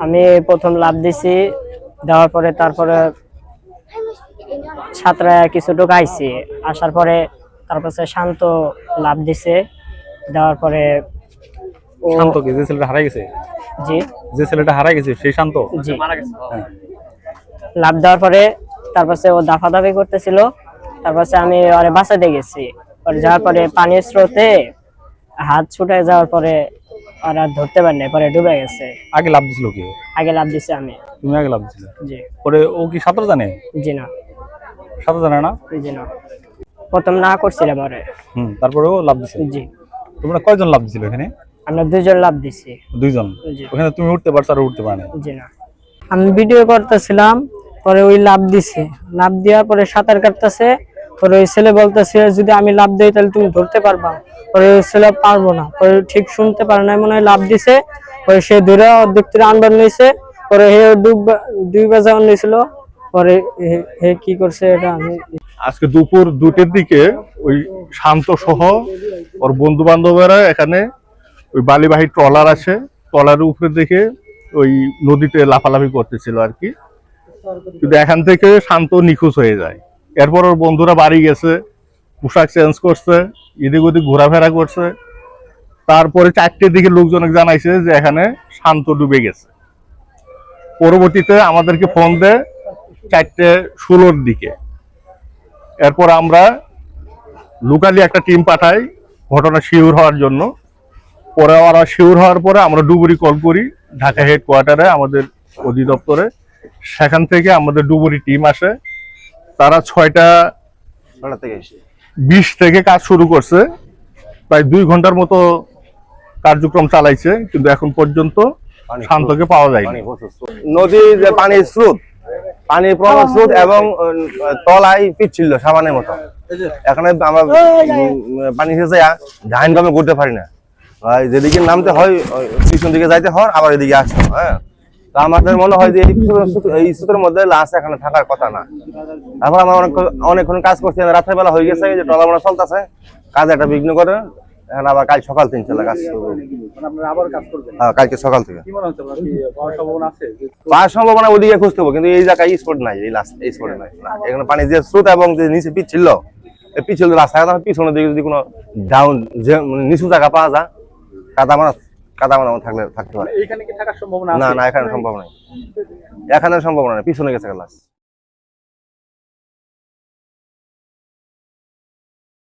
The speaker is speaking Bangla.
আমি প্রথম লাভ দিছি, দেওয়ার পরে তারপরে ছাত্রা কিছু ঢুকাইছি, আসার পরে তারপরে শান্ত লাভ দিছে, দেওয়ার পরে শান্ত কি যে ছেলেটা হারাই গেছে? জি, যে ছেলেটা হারাই গেছে সেই শান্ত? জি, লাভ দেওয়ার পরে তারপরে ও দাফাদাফি করতেছিল, তারপরে আমি ওরে বাঁচাতে গেছি। পরে যাওয়ার পরে পানির স্রোতে হাত ছুটে যাওয়ার পরে ওরা ধরতে পারেনি, পরে ডুবে গেছে। আগে লাভ দিছিল কি? আগে লাভ দিছে আমি। তুমি আগে লাভ দিছিলে? জি। পরে ও কি সাঁতার জানে? জি না। সাঁতার জানে না? জি না, প্রথম না করছিলাম ওরে। তারপরে ও লাভ দিছে? জি। তোমরা কয়জন লাভ দিছিল এখানে? আমরা দুইজন লাভ দিছি। দুইজন? ওখানে তুমি উঠতে পারছো আর উঠতে পারো না? জি না। আমি ভিডিও করতেছিলাম, পরে ওই লাভ দিছে, লাভ দেওয়ার পরে সাঁতার কাটতেছে, পরে ওই ছেলে বলতেছে যদি আমি লাভ দেই তাহলে তুমি ধরতে পারবা, পরে ওই ছেলে পারবো না, পরে ঠিক শুনতে পারে না, মনে হয় লাভ দিছে, পরে সে ধরে অর্ধেক থেকে আনবার নিয়েছে, পরে হে দুই বাজা নিয়েছিল, পরে হে কি করছে এটা আমি। আজকে দুপুর 2টার দিকে ওই শান্ত সহ ওর বন্ধু বান্ধবেরা এখানে ওই বালিবাহী ট্রলার আছে, ট্রলারের উপরে দেখে ওই নদীতে লাফালাফি করতেছিল আর কি। কিন্তু এখান থেকে শান্ত নিখোঁজ হয়ে যায়। এরপর ওর বন্ধুরা বাড়ি গেছে, পোশাক চেঞ্জ করছে, এদিক ওদিক ঘোরাফেরা করছে। তারপরে 4টের দিকে লোকজনকে জানাইছে যে এখানে শান্ত ডুবে গেছে। পরবর্তীতে আমাদেরকে ফোন দেয় 4:16-র দিকে। এরপর আমরা লোকালি একটা টিম পাঠাই ঘটনা শিওর হওয়ার জন্য। পরে ওরা শিওর হওয়ার পরে আমরা ডুবুরি কল করি ঢাকা হেডকোয়ার্টারে আমাদের অধিদপ্তরে। সেখান থেকে আমাদের ডুবুরি টিম আসে, তারা 6:20 থেকে কাজ শুরু করছে, প্রায় 2 ঘন্টার মতো কার্যক্রম চালাইছে, কিন্তু এখন পর্যন্ত শান্তকে পাওয়া যায়নি। নদীর যে পানির স্রোত, পানির প্রবাহ স্রোত এবং তলায় পিচ্ছিল সাবানের মতো। এখানে আমরা পানি শেষে ধান কমে করতে পারি না, যেদিকে নামতে হয় পিছন দিকে যাইতে হয়, আবার এদিকে আসতে হয়। হ্যাঁ, তো আমাদের মনে হয় যে এই স্রোতের মধ্যে লাশ এখানে থাকার কথা না। তারপর আমরা অনেকক্ষণ কাজ করছি, রাতের বেলা হয়ে গেছে, যে ট্রলার চলতেছে, কাজ একটা বিঘ্ন করে। এখন আবার কাল সকাল 3 কাজ করবো। হ্যাঁ, কালকে সকাল থেকে পাওয়ার সম্ভাবনা ওদিকে খুঁজতে হবে, কিন্তু এই জায়গায় স্পট নাই, এই লাস্ট এই স্পটে নাই। এখানে পানি যে স্রোত এবং যে নিচে পিচ্ছিল, এই পিচ্ছিল রাস্তা পিছনের দিকে যদি কোনো ডাউন যে নিচু জায়গা পাওয়া যায়, কাদা মানা থাকতে পারে। না, এখানে সম্ভব নাই, এখানে সম্ভাবনা নেই, পিছনে গেছে লাশ।